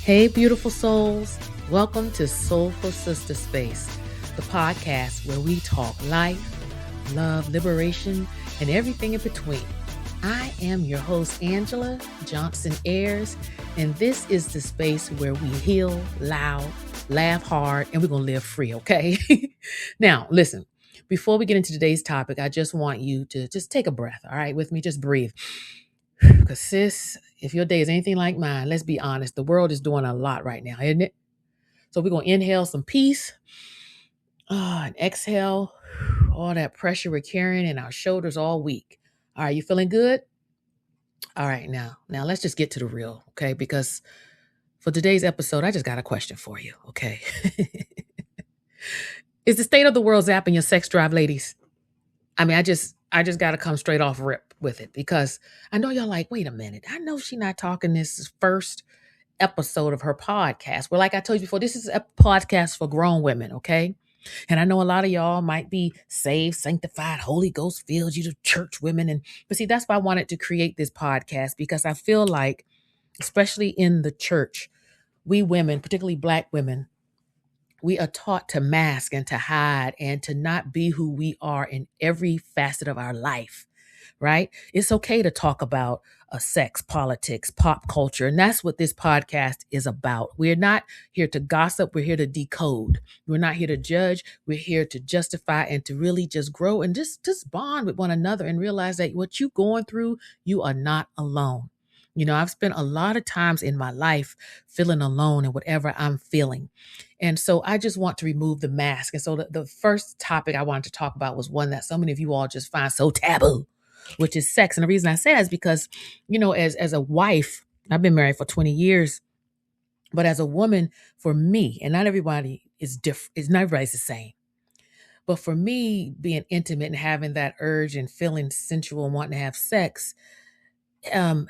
Hey, beautiful souls. Welcome to Soulful Sista Space, the podcast where we talk life, love, liberation, and everything in between. I am your host, Angela Johnson Ayers, and this is the space where we heal loud, laugh hard, and we're going to live free, okay? Now, listen, before we get into today's topic, I just want you to just take a breath, all right, with me? Just breathe. Because, sis, if your day is anything like mine, let's be honest, the world is doing a lot right now, isn't it? So we're going to inhale some peace and exhale all that pressure we're carrying in our shoulders all week. All right, you feeling good? All right, now let's just get to the real, okay? Because for today's episode, I just got a question for you, okay? Is the state of the world zapping your sex drive, ladies? I mean, I just got to come straight off rip with it because I know y'all like, wait a minute. I know she's not talking this first episode of her podcast. Well, like I told you before, this is a podcast for grown women, okay? And I know a lot of y'all might be saved, sanctified, Holy Ghost filled, you the church women. But see, that's why I wanted to create this podcast because I feel like, especially in the church, we women, particularly Black women, we are taught to mask and to hide and to not be who we are in every facet of our life, right? It's okay to talk about sex, politics, pop culture. And that's what this podcast is about. We're not here to gossip. We're here to decode. We're not here to judge. We're here to justify and to really just grow and just bond with one another and realize that what you're going through, you are not alone. You know, I've spent a lot of times in my life feeling alone in whatever I'm feeling. And so I just want to remove the mask. And so the first topic I wanted to talk about was one that so many of you all just find so taboo, which is sex. And the reason I say that is because, you know, as a wife, I've been married for 20 years, but as a woman, for me, and not everybody is different, not everybody's the same. But for me, being intimate and having that urge and feeling sensual and wanting to have sex, um,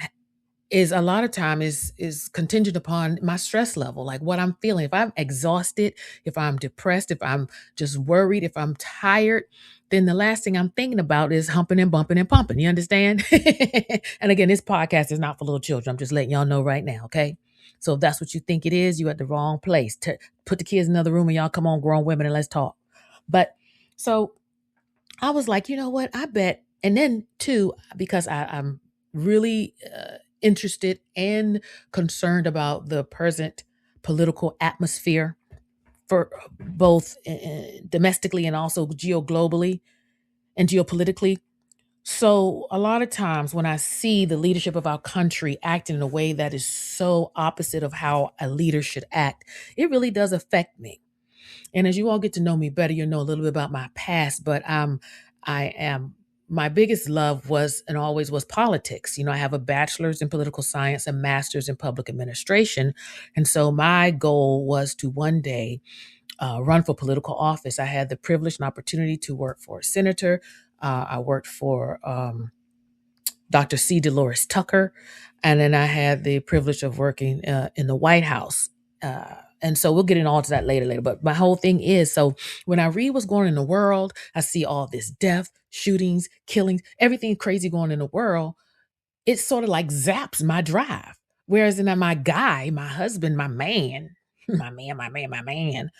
is a lot of time is contingent upon my stress level, like what I'm feeling. If I'm exhausted, if I'm depressed, if I'm just worried, if I'm tired, then the last thing I'm thinking about is humping and bumping and pumping. You understand? And again, this podcast is not for little children. I'm just letting y'all know right now, okay? So if that's what you think it is, you're at the wrong place. Put the kids in another room and y'all come on, grown women, and let's talk. But so I was like, you know what? I bet. And then too, because I'm really interested and concerned about the present political atmosphere for both domestically and also geoglobally and geopolitically. So a lot of times when I see the leadership of our country acting in a way that is so opposite of how a leader should act, it really does affect me. And as you all get to know me better, you'll know a little bit about my past, but I am my biggest love was and always was politics. You know, I have a bachelor's in political science and master's in public administration. And so my goal was to one day run for political office. I had the privilege and opportunity to work for a senator. I worked for Dr. C. Dolores Tucker. And then I had the privilege of working in the White House. And so we'll get into all to that later. But my whole thing is, so when I read what's going on in the world, I see all this death, shootings, killings, everything crazy going in the world. It sort of like zaps my drive. Whereas in my guy, my husband, my man, my man,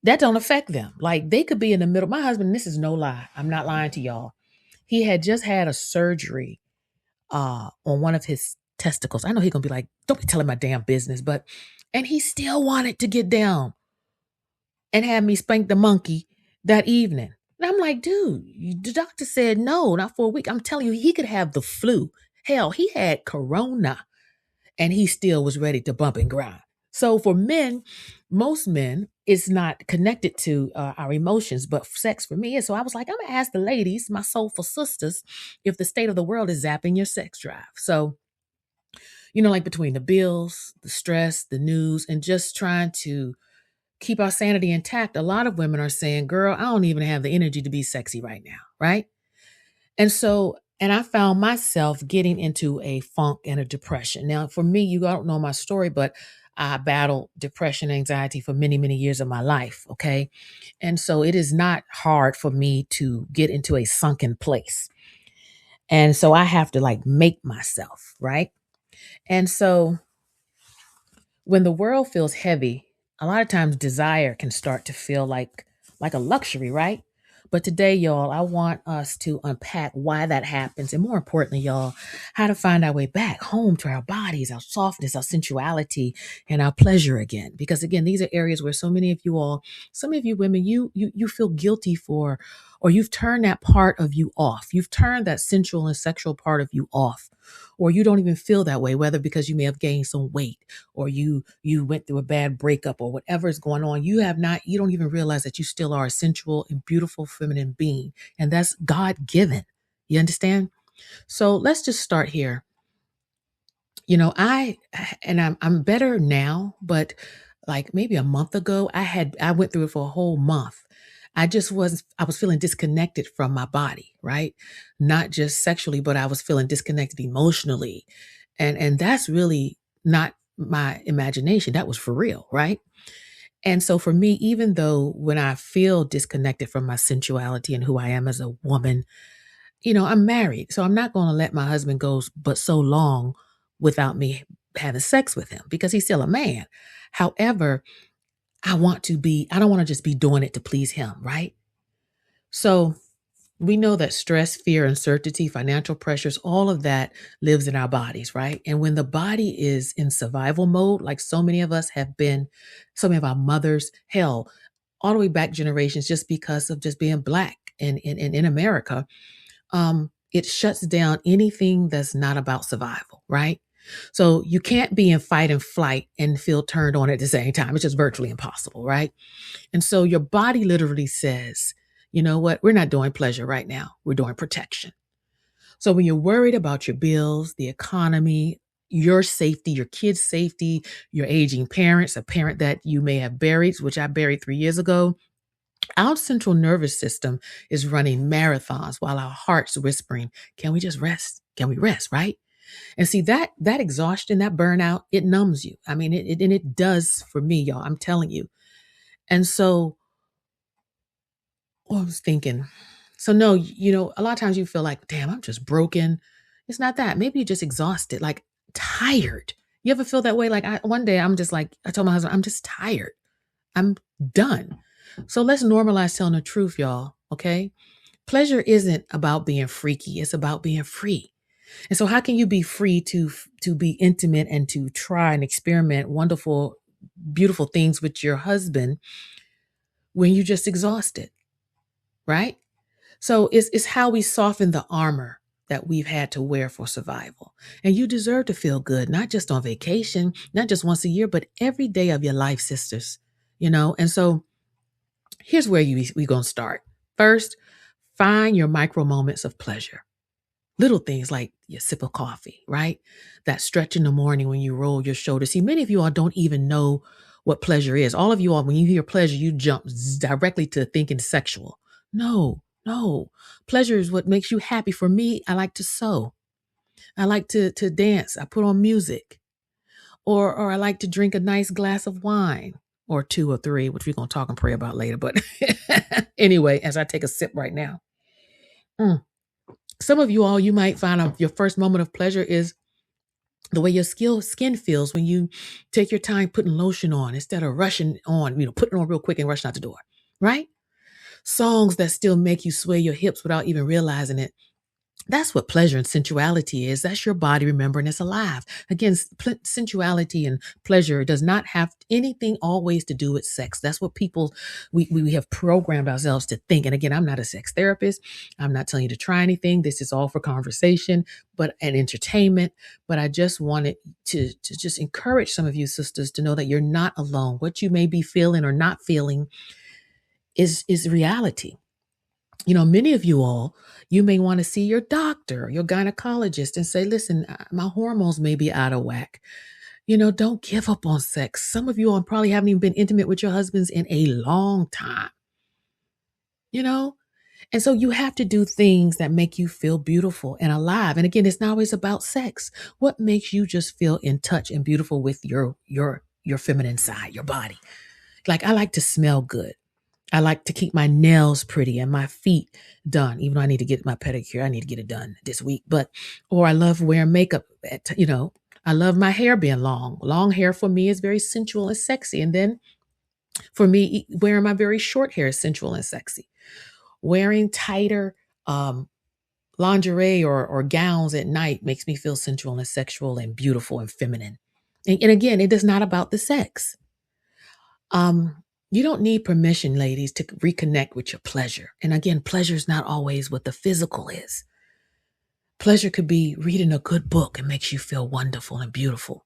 that don't affect them. Like they could be in the middle. My husband, this is no lie. I'm not lying to y'all. He had just had a surgery on one of his testicles. I know he's gonna be like, don't be telling my damn business, and he still wanted to get down and have me spank the monkey that evening. And I'm like, dude, the doctor said no, not for a week. I'm telling you, he could have the flu. Hell, he had corona and he still was ready to bump and grind. So for men, most men, it's not connected to our emotions, but sex for me is. So I was like, I'm gonna ask the ladies, my soulful sisters, if the state of the world is zapping your sex drive. So, you know, like between the bills, the stress, the news, and just trying to keep our sanity intact, a lot of women are saying, girl, I don't even have the energy to be sexy right now, right? And I found myself getting into a funk and a depression. Now, for me, you don't know my story, but I battled depression, anxiety for many, many years of my life. Okay. And so it is not hard for me to get into a sunken place. And so I have to like make myself, right? And so When the world feels heavy, a lot of times desire can start to feel like a luxury, right? But today, y'all, I want us to unpack why that happens. And more importantly, y'all, how to find our way back home to our bodies, our softness, our sensuality, and our pleasure again. Because again, these are areas where some of you women, you feel guilty for, or you've turned that part of you off. You've turned that sensual and sexual part of you off. Or you don't even feel that way, whether because you may have gained some weight or you went through a bad breakup or whatever is going on. You don't even realize that you still are a sensual and beautiful feminine being. And that's God given. You understand? So let's just start here. I'm better now, but like maybe a month ago, I went through it for a whole month. I was feeling disconnected from my body, right? Not just sexually, but I was feeling disconnected emotionally. And that's really not my imagination. That was for real, right? And so for me, even though when I feel disconnected from my sensuality and who I am as a woman, I'm married, so I'm not going to let my husband go but so long without me having sex with him because he's still a man. However, I don't want to just be doing it to please him, right? So we know that stress, fear, uncertainty, financial pressures, all of that lives in our bodies, right? And when the body is in survival mode, like so many of us have been, so many of our mothers, hell, all the way back generations, just because of just being black in America, it shuts down anything that's not about survival, right? So you can't be in fight and flight and feel turned on at the same time. It's just virtually impossible, right? And so your body literally says, you know what? We're not doing pleasure right now. We're doing protection. So when you're worried about your bills, the economy, your safety, your kids' safety, your aging parents, a parent that you may have buried, which I buried 3 years ago, our central nervous system is running marathons while our heart's whispering, can we just rest? Can we rest, right? And see that exhaustion, that burnout, it numbs you. I mean, it does for me, y'all. I'm telling you. And so I was thinking, so no, a lot of times you feel like, damn, I'm just broken. It's not that. Maybe you're just exhausted, like tired. You ever feel that way? Like one day I'm just like, I told my husband, I'm just tired. I'm done. So let's normalize telling the truth, y'all. Okay. Pleasure isn't about being freaky. It's about being free. And so how can you be free to be intimate and to try and experiment wonderful, beautiful things with your husband when you're just exhausted, right? So it's how we soften the armor that we've had to wear for survival. And you deserve to feel good, not just on vacation, not just once a year, but every day of your life, sisters. And so here's where we're going to start. First, find your micro moments of pleasure. Little things like your sip of coffee, right? That stretch in the morning when you roll your shoulders. See, many of you all don't even know what pleasure is. All of you all, when you hear pleasure, you jump directly to thinking sexual. No, no. Pleasure is what makes you happy. For me, I like to sew. I like to dance. I put on music. Or I like to drink a nice glass of wine or two or three, which we're going to talk and pray about later. But anyway, as I take a sip right now. Some of you all, you might find your first moment of pleasure is the way your skin feels when you take your time putting lotion on instead of rushing on, putting on real quick and rushing out the door, right? Songs that still make you sway your hips without even realizing it. That's what pleasure and sensuality is. That's your body remembering it's alive. Again, sensuality and pleasure does not have anything always to do with sex. That's what we have programmed ourselves to think. And again, I'm not a sex therapist. I'm not telling you to try anything. This is all for conversation, and entertainment. But I just wanted to just encourage some of you sisters to know that you're not alone. What you may be feeling or not feeling is reality. Many of you all, you may want to see your doctor, your gynecologist and say, listen, my hormones may be out of whack. Don't give up on sex. Some of you all probably haven't even been intimate with your husbands in a long time, you know? And so you have to do things that make you feel beautiful and alive. And again, it's not always about sex. What makes you just feel in touch and beautiful with your feminine side, your body? Like, I like to smell good. I like to keep my nails pretty and my feet done, even though I need to get my pedicure. I need to get it done this week. Or I love wearing makeup. I I love my hair being long. Long hair for me is very sensual and sexy. And then for me, wearing my very short hair is sensual and sexy. Wearing tighter lingerie or gowns at night makes me feel sensual and sexual and beautiful and feminine. And again, it is not about the sex. You don't need permission, ladies, to reconnect with your pleasure. And again, pleasure is not always what the physical is. Pleasure could be reading a good book and makes you feel wonderful and beautiful.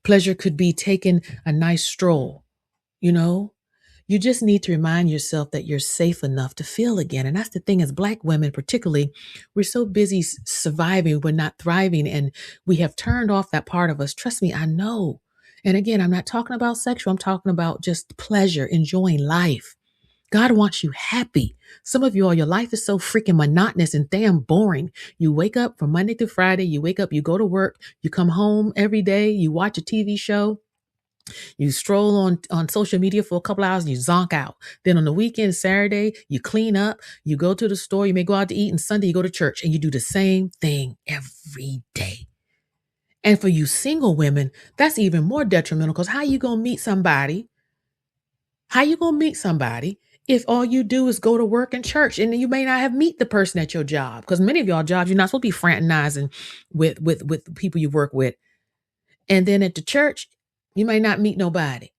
Pleasure could be taking a nice stroll, you know? You just need to remind yourself that you're safe enough to feel again. And that's the thing, as Black women, particularly, we're so busy surviving, we're not thriving, and we have turned off that part of us. Trust me, I know. And again, I'm not talking about sexual, I'm talking about just pleasure, enjoying life. God wants you happy. Some of you all, your life is so freaking monotonous and damn boring. You wake up from Monday through Friday, you wake up, you go to work, you come home every day, you watch a TV show, you stroll on social media for a couple hours and you zonk out. Then on the weekend, Saturday, you clean up, you go to the store, you may go out to eat, and Sunday you go to church, and you do the same thing every day. And for you single women, that's even more detrimental, because how you going to meet somebody? How you going to meet somebody if all you do is go to work and church, and you may not have meet the person at your job? Because many of y'all jobs, you're not supposed to be fraternizing with people you work with. And then at the church, you may not meet nobody.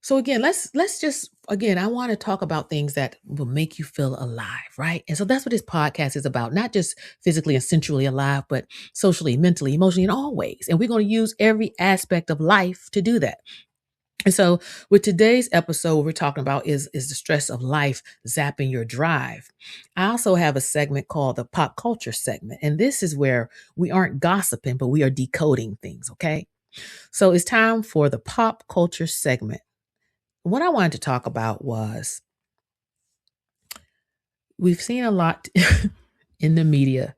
So again, let's just again, I want to talk about things that will make you feel alive, right? And so that's what this podcast is about, not just physically and sensually alive, but socially, mentally, emotionally, in all ways. And we're going to use every aspect of life to do that. And so with today's episode, what we're talking about is the stress of life zapping your drive. I also have a segment called the pop culture segment. And this is where we aren't gossiping, but we are decoding things, okay? So it's time for the pop culture segment. What I wanted to talk about was, we've seen a lot in the media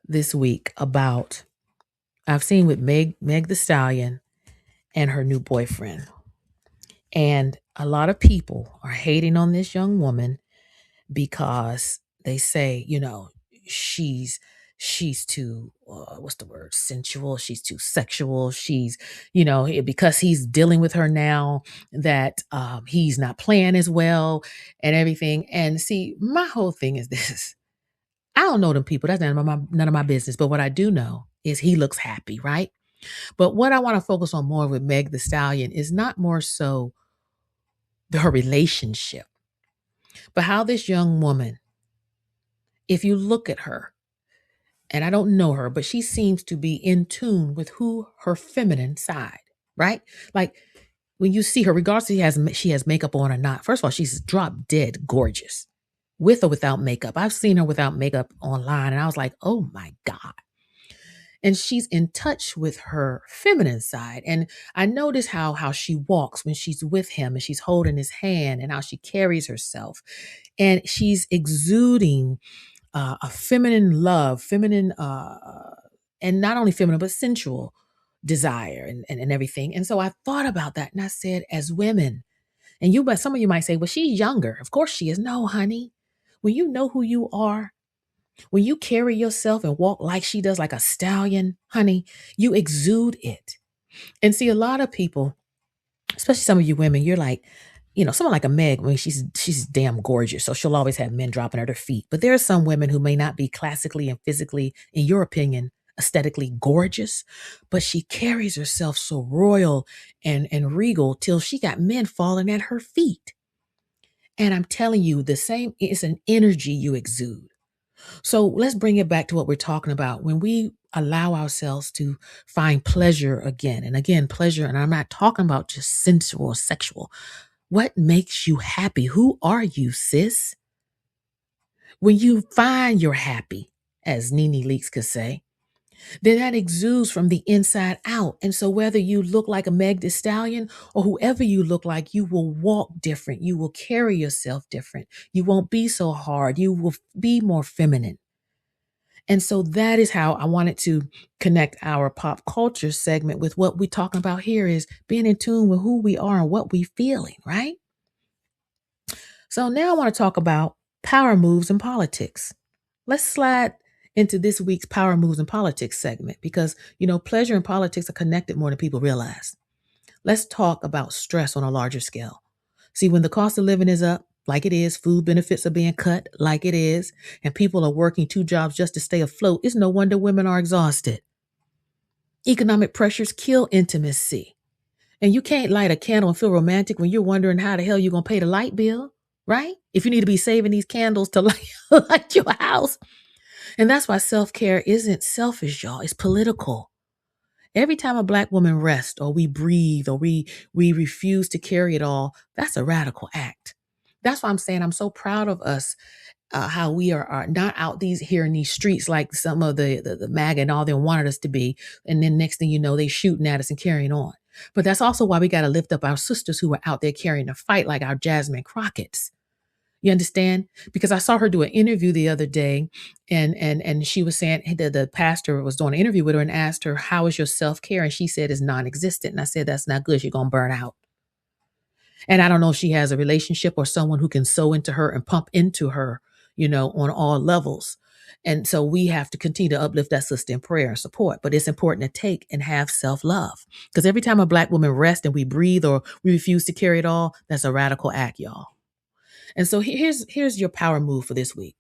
this week about, I've seen with Meg the Stallion and her new boyfriend. And a lot of people are hating on this young woman because they say, she's too what's the word, sensual, she's too sexual, she's, because he's dealing with her now, that he's not playing as well and everything. And see, my whole thing is this: I don't know them people, that's none of my business, but what I do know is he looks happy, right? But what I want to focus on more with Meg the Stallion is not more so her relationship, but how this young woman, if you look at her, and I don't know her, but she seems to be in tune with her feminine side, right? Like when you see her, regardless if she has makeup on or not, first of all, she's drop dead gorgeous, with or without makeup. I've seen her without makeup online, and I was like, oh my God. And she's in touch with her feminine side. And I notice how she walks when she's with him and she's holding his hand, and how she carries herself. And she's exuding a feminine love, and not only feminine, but sensual desire and everything. And so I thought about that, and I said, as women, but some of you might say, well, she's younger. Of course she is. No, honey. When you know who you are, when you carry yourself and walk like she does, like a stallion, honey, you exude it. And see, a lot of people, especially some of you women, you're like, someone like a Meg, she's damn gorgeous, so she'll always have men dropping at her feet. But there are some women who may not be classically and physically, in your opinion, aesthetically gorgeous, but she carries herself so royal and regal till she got men falling at her feet. And I'm telling you, the same, it's an energy you exude. So let's bring it back to what we're talking about. When we allow ourselves to find pleasure again and again, pleasure, and I'm not talking about just sensual or sexual. What makes you happy? Who are you, sis? When you find you're happy, as Nene Leakes could say, then that exudes from the inside out. And so whether you look like a Meg Thee Stallion or whoever you look like, you will walk different. You will carry yourself different. You won't be so hard. You will be more feminine. And so that is how I wanted to connect our pop culture segment with what we're talking about here, is being in tune with who we are and what we're feeling, right? So now I want to talk about power moves in politics. Let's slide into this week's Power Moves in Politics segment because, pleasure and politics are connected more than people realize. Let's talk about stress on a larger scale. See, when the cost of living is up, like it is, food benefits are being cut, like it is, and people are working 2 jobs just to stay afloat, it's no wonder women are exhausted. Economic pressures kill intimacy. And you can't light a candle and feel romantic when you're wondering how the hell you're going to pay the light bill, right? If you need to be saving these candles to light your house. And that's why self-care isn't selfish, y'all. It's political. Every time a Black woman rests or we breathe or we refuse to carry it all, that's a radical act. That's why I'm saying I'm so proud of us, how we are not out here in these streets like some of the MAGA and all them wanted us to be. And then next thing you know, they shooting at us and carrying on. But that's also why we got to lift up our sisters who are out there carrying the fight like our Jasmine Crockett's. You understand? Because I saw her do an interview the other day and she was saying the pastor was doing an interview with her and asked her, how is your self-care? And she said it's non-existent. And I said, that's not good. You're going to burn out. And I don't know if she has a relationship or someone who can sew into her and pump into her, on all levels. And so we have to continue to uplift that sister in prayer and support. But it's important to take and have self-love. Because every time a Black woman rests and we breathe or we refuse to carry it all, that's a radical act, y'all. And so here's your power move for this week.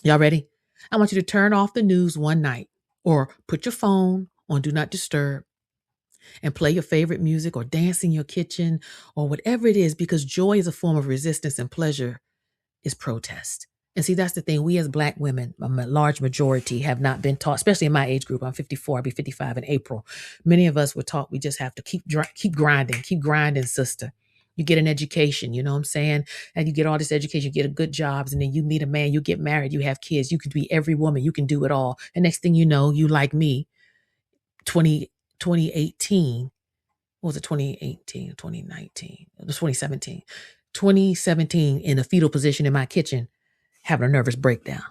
Y'all ready? I want you to turn off the news one night or put your phone on Do Not Disturb and play your favorite music or dance in your kitchen or whatever it is, because joy is a form of resistance and pleasure is protest. And see, that's the thing. We as Black women, a large majority, have not been taught, especially in my age group. I'm 54, I'll be 55 in April. Many of us were taught we just have to keep grinding, sister. You get an education, you know what I'm saying? And you get all this education, you get a good jobs, and then you meet a man, you get married, you have kids, you could be every woman, you can do it all. And next thing you know, you like me, 2018, what was it, 2018, 2019, it was 2017, in a fetal position in my kitchen, having a nervous breakdown.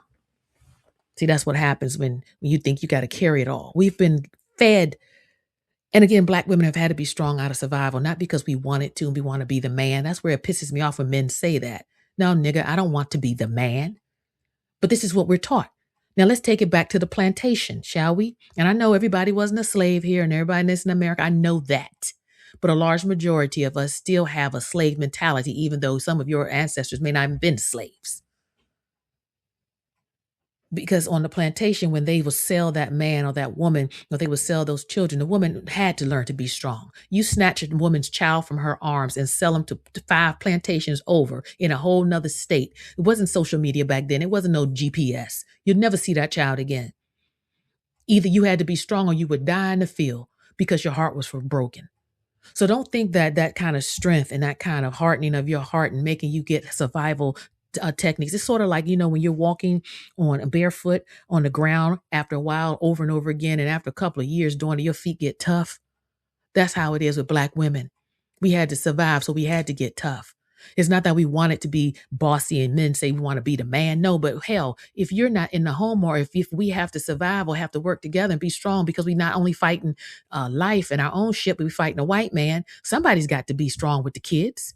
See, that's what happens when you think you got to carry it all. We've been fed. And again, Black women have had to be strong out of survival, not because we wanted to and we want to be the man. That's where it pisses me off when men say that. No, nigga, I don't want to be the man. But this is what we're taught. Now let's take it back to the plantation, shall we? And I know everybody wasn't a slave here and everybody in America. I know that. But a large majority of us still have a slave mentality, even though some of your ancestors may not have been slaves. Because on the plantation, when they would sell that man or that woman, or they would sell those children, the woman had to learn to be strong. You snatch a woman's child from her arms and sell them to 5 plantations over in a whole nother state. It wasn't social media back then. It wasn't no GPS. You'd never see that child again. Either you had to be strong or you would die in the field because your heart was broken. So don't think that kind of strength and that kind of hardening of your heart and making you get survival techniques. It's sort of like, when you're walking on a barefoot on the ground after a while over and over again. And after a couple of years doing it, your feet get tough. That's how it is with Black women. We had to survive, so we had to get tough. It's not that we wanted to be bossy and men say we want to be the man. No, but hell, if you're not in the home or if we have to survive or have to work together and be strong because we not only fighting life and our own shit, but we fighting a white man, somebody's got to be strong with the kids.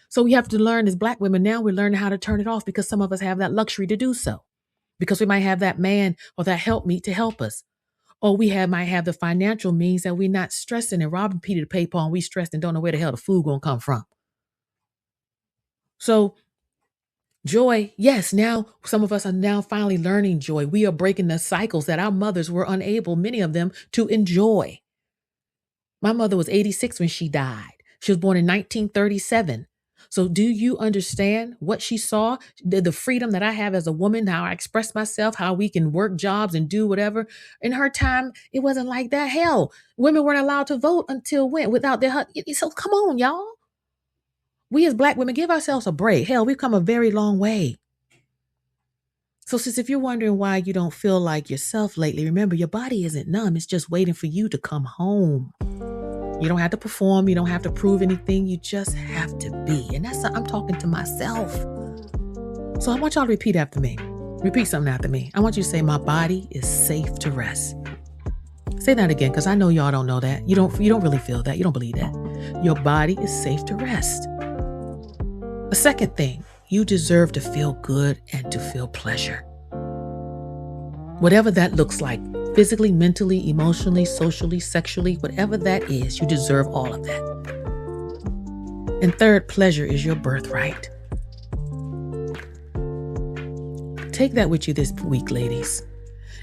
So we have to learn as Black women now, we're learning how to turn it off because some of us have that luxury to do so. Because we might have that man or that helpmeet to help us. Or we might have the financial means that we're not stressing and robbing Peter to pay Paul and we stressed and don't know where the hell the food gonna come from. So joy, yes, now some of us are now finally learning joy. We are breaking the cycles that our mothers were unable, many of them, to enjoy. My mother was 86 when she died. She was born in 1937. So do you understand what she saw? The freedom that I have as a woman, how I express myself, how we can work jobs and do whatever. In her time, it wasn't like that. Hell, women weren't allowed to vote until when? Without their husband. So come on, y'all. We as Black women, give ourselves a break. Hell, we've come a very long way. So sis, if you're wondering why you don't feel like yourself lately, remember your body isn't numb. It's just waiting for you to come home. You don't have to perform. You don't have to prove anything. You just have to be. And I'm talking to myself. So I want y'all to repeat after me. Repeat something after me. I want you to say, my body is safe to rest. Say that again, because I know y'all don't know that. You don't really feel that. You don't believe that. Your body is safe to rest. The second thing, you deserve to feel good and to feel pleasure. Whatever that looks like, physically, mentally, emotionally, socially, sexually, whatever that is, you deserve all of that. And third, pleasure is your birthright. Take that with you this week, ladies,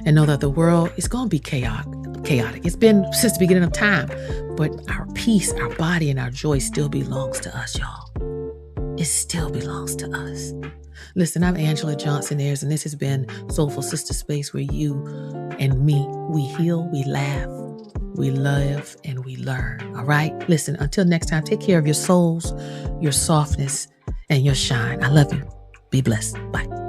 and know that the world is going to be chaotic. It's been since the beginning of time, but our peace, our body, and our joy still belongs to us, y'all. It still belongs to us. Listen, I'm Angela Johnson Ayers, and this has been Soulful Sista Space, where you and me, we heal, we laugh, we love, and we learn. All right? Listen, until next time, take care of your souls, your softness, and your shine. I love you. Be blessed. Bye.